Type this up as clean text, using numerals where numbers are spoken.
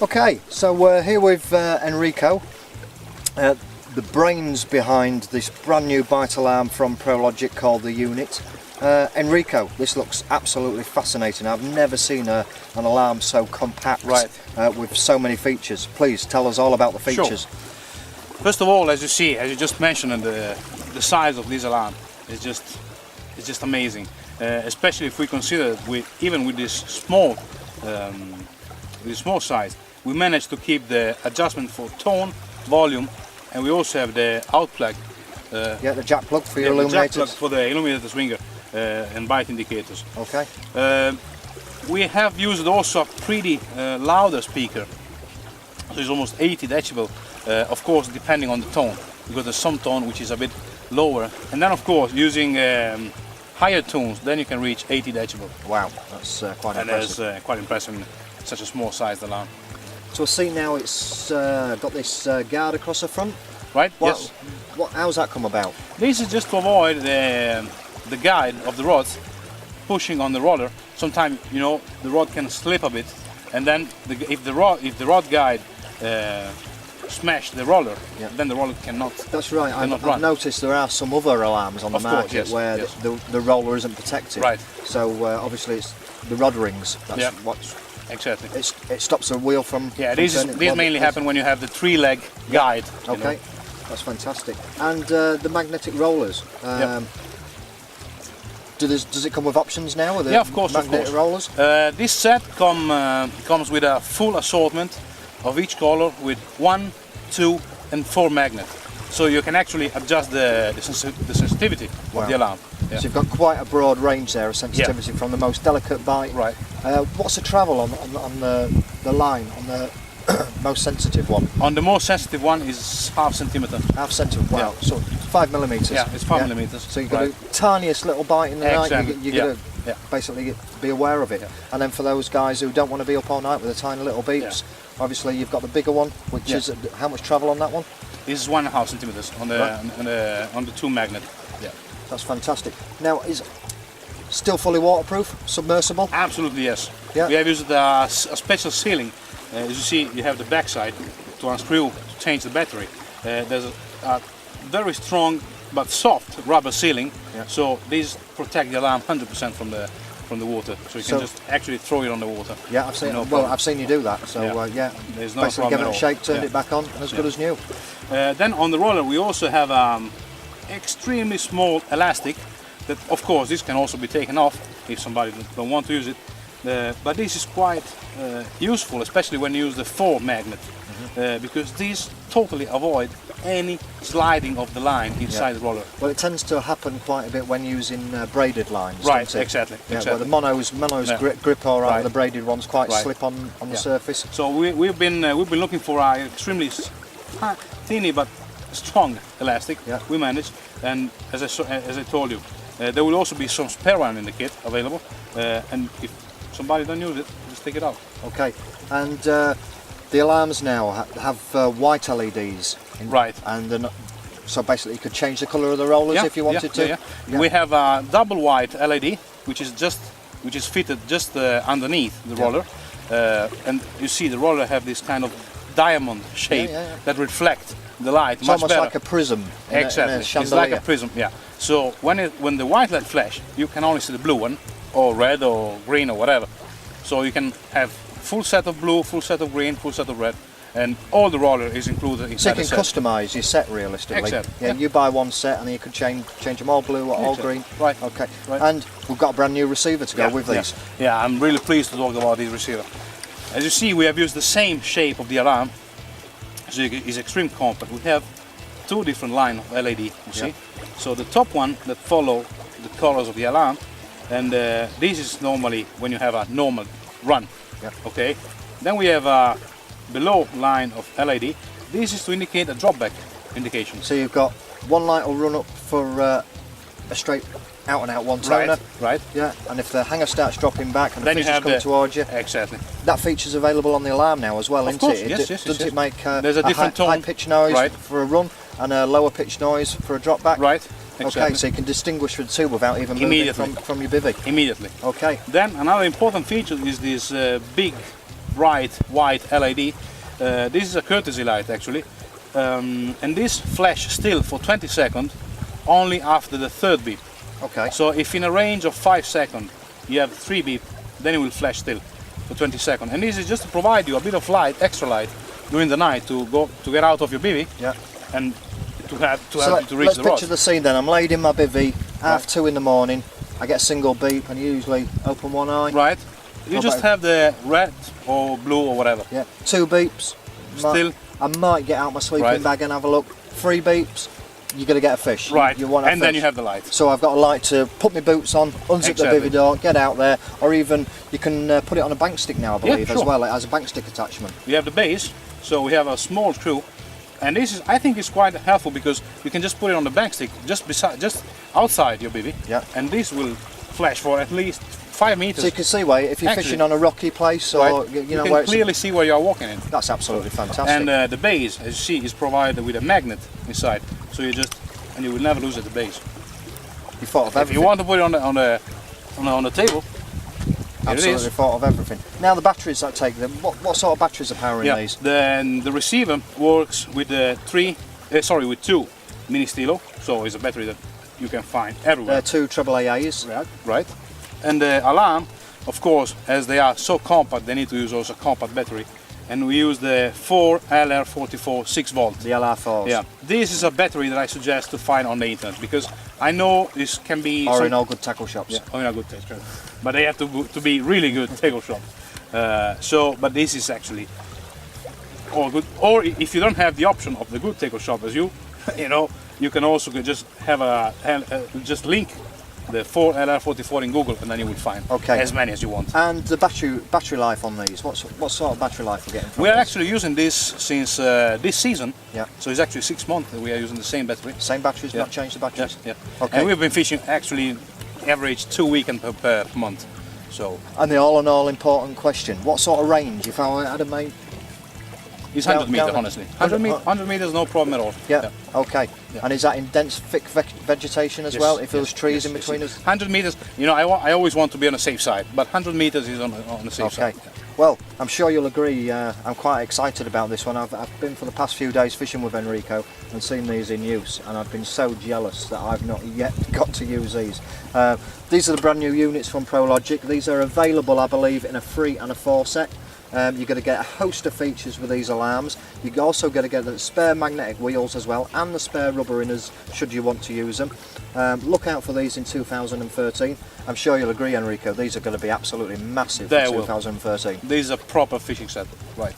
Okay, so we're here with Enrico, the brains behind this brand new bite alarm from Prologic called the Unit. Enrico, this looks absolutely fascinating. I've never seen an alarm so compact, with so many features. Please tell us all about the features. Sure. First of all, as you just mentioned, the size of this alarm is just amazing. Especially if we consider even with this small size, we managed to keep the adjustment for tone, volume, and we also have the out plug. The jack plug for your illuminators. The jack plug for the illuminator swinger and bite indicators. Okay. We have used also a pretty louder speaker, so it's almost 80 decibel. Of course, depending on the tone, because there's some tone which is a bit lower, and then of course using higher tones, then you can reach 80 decibel. Wow, that's quite impressive. That's quite impressive in such a small sized alarm. So I see now it's got this guard across the front. Right, yes. How's that come about? This is just to avoid the guide of the rods pushing on the roller. Sometimes, you know, the rod can slip a bit, and then if the rod guide smash the roller, then the roller cannot. That's right. I've noticed there are some other alarms on the market where the roller isn't protected. Right. So obviously it's the rod rings. That's what's exactly. It stops the wheel from. Yeah, these mainly happen when you have the 3-leg guide. Okay, that's fantastic. And the magnetic rollers. Does it come with options now? Yeah, of course. Magnetic rollers. This set comes with a full assortment of each color with 1, 2, and 4 magnets. So you can actually adjust the sensitivity of the alarm. So you've got quite a broad range there of sensitivity from the most delicate bite. Right. What's the travel on the line on the most sensitive one? On the most sensitive one is ½ centimeter. ½ centimeter. Wow. So 5 millimeters. Yeah, it's 5 millimeters. So you've got the tiniest little bite in the night. You've got to basically be aware of it. And then for those guys who don't want to be up all night with the tiny little beeps, obviously you've got the bigger one, which is how much travel on that one? This is 1½ centimeters on the 2 magnet. Yeah. That's fantastic. Now, is still fully waterproof, submersible? Absolutely, yes. Yeah. We have used a special sealing. As you see, you have the backside to unscrew to change the battery. There's a very strong but soft rubber sealing, so these protect the alarm 100% from the water. So you can just actually throw it on the water. Yeah, I've seen. I've seen you do that. So there's no basically problem give it at a all. shake, turned it back on, and as good as new. Then on the roller, we also have extremely small elastic. That, of course, this can also be taken off if somebody don't want to use it. But this is quite useful, especially when you use the 4 magnet, because these totally avoid any sliding of the line inside the roller. Well, it tends to happen quite a bit when using braided lines. Right, doesn't it? Exactly. Where the monos grip all right, the braided ones quite slip on the surface. So we've been looking for an extremely tiny but strong elastic. We managed, and as I told you, there will also be some spare one in the kit available, and if somebody don't use it, just take it out. Okay, and the alarms now have white LEDs. And then, so basically you could change the colour of the rollers if you wanted to. We have a double white LED, which is fitted just underneath the roller, and you see the roller have this kind of diamond shape that reflect the light much better. Almost like a prism. Exactly, it's like a prism. Yeah. So when the white light flash, you can only see the blue one, or red, or green, or whatever. So you can have full set of blue, full set of green, full set of red, and all the roller is included inside the set. So you can customise your set realistically. Exactly. Yeah, you buy one set and you can change them all blue or all green. Right. Okay. Right. And we've got a brand new receiver to go with these. Yeah, I'm really pleased to talk about this receiver. As you see, we have used the same shape of the alarm, so it's extremely compact. We have 2 different lines of LED, you see. So the top one that follow the colors of the alarm, and this is normally when you have a normal run. Okay. Then we have a below line of LED. This is to indicate a drop back indication. So you've got one light will run up for a straight out and out one toner. Right. Yeah. And if the hanger starts dropping back and the fish is coming towards you. Exactly. That feature's available on the alarm now as well, isn't it? Yes. Does it make there's a different high pitch noise for a run and a lower pitch noise for a drop back? Right. Exactly. Okay, so you can distinguish the two without even moving from your bivvy. Immediately. Okay. Then another important feature is this big bright white LED. This is a courtesy light actually, and this flash still for 20 seconds only after the third beep. Okay. So if in a range of 5 seconds you have 3 beep, then it will flash still for 20 seconds. And this is just to provide you a bit of light, extra light during the night to get out of your bivvy. Yeah. And to reach the rod. Let's picture the scene then. I'm laid in my bivvy, 2:30 in the morning. I get a single beep and usually open one eye. Right. You just have the red or blue or whatever. Yeah. 2 beeps. Still. I might get out my sleeping bag and have a look. 3 beeps. You're going to get a fish. Right. You want a and fish. then you have the light. So I've got a light to put my boots on, unzip the bivvy door, get out there, or even you can put it on a bank stick now, I believe, as well. It has a bank stick attachment. We have the base, so we have a small screw, and this is, I think, is quite helpful because you can just put it on the bank stick just outside your bivvy, and this will flash for at least 5 meters. So you can see where if you're fishing on a rocky place, or you know, can where clearly see where you are walking in. That's absolutely fantastic. And the base, as you see, is provided with a magnet inside, so you will never lose at the base. You thought of everything. If you want to put it on the table, absolutely thought of everything. Now the batteries that take them. What sort of batteries are powering these? The receiver works with with 2 mini stilo, so it's a battery that you can find everywhere. They're 2 AAAs. Right. And the alarm, of course, as they are so compact, they need to use also a compact battery. And we use the 4LR44 6 volt. The LR4s. Yeah. This is a battery that I suggest to find on the internet because I know this can be... Or in all good tackle shops. Yeah, or in a good tackle shop. But they have to be really good tackle shops. But this is actually all good. Or if you don't have the option of the good tackle shop as you know, you can also just have just link the 4LR44 in Google, and then you will find as many as you want. And the battery life on these, what sort of battery life are we getting from We are these? actually using this since this season. Yeah. So it's actually 6 months that we are using the same battery. Same batteries, not changed the batteries? Yeah. Okay. And we've been fishing actually average 2 weekends per month. So. And the all-in-all important question, what sort of range, if I had a mate? It's 100 meters, honestly. 100 meters, no problem at all. Yeah. Okay. Yeah. And is that in dense, thick vegetation as well? If there's trees in between us? 100 meters, you know, I always want to be on the safe side, but 100 meters is on the safe side. Okay. Well, I'm sure you'll agree, I'm quite excited about this one. I've been for the past few days fishing with Enrico and seen these in use, and I've been so jealous that I've not yet got to use these. These are the brand new units from Prologic. These are available, I believe, in a 3 and a 4 set. You're going to get a host of features with these alarms. You're also going to get the spare magnetic wheels as well, and the spare rubber inners should you want to use them. Look out for these in 2013. I'm sure you'll agree, Enrico, these are going to be absolutely massive in 2013. These are proper fishing set, right.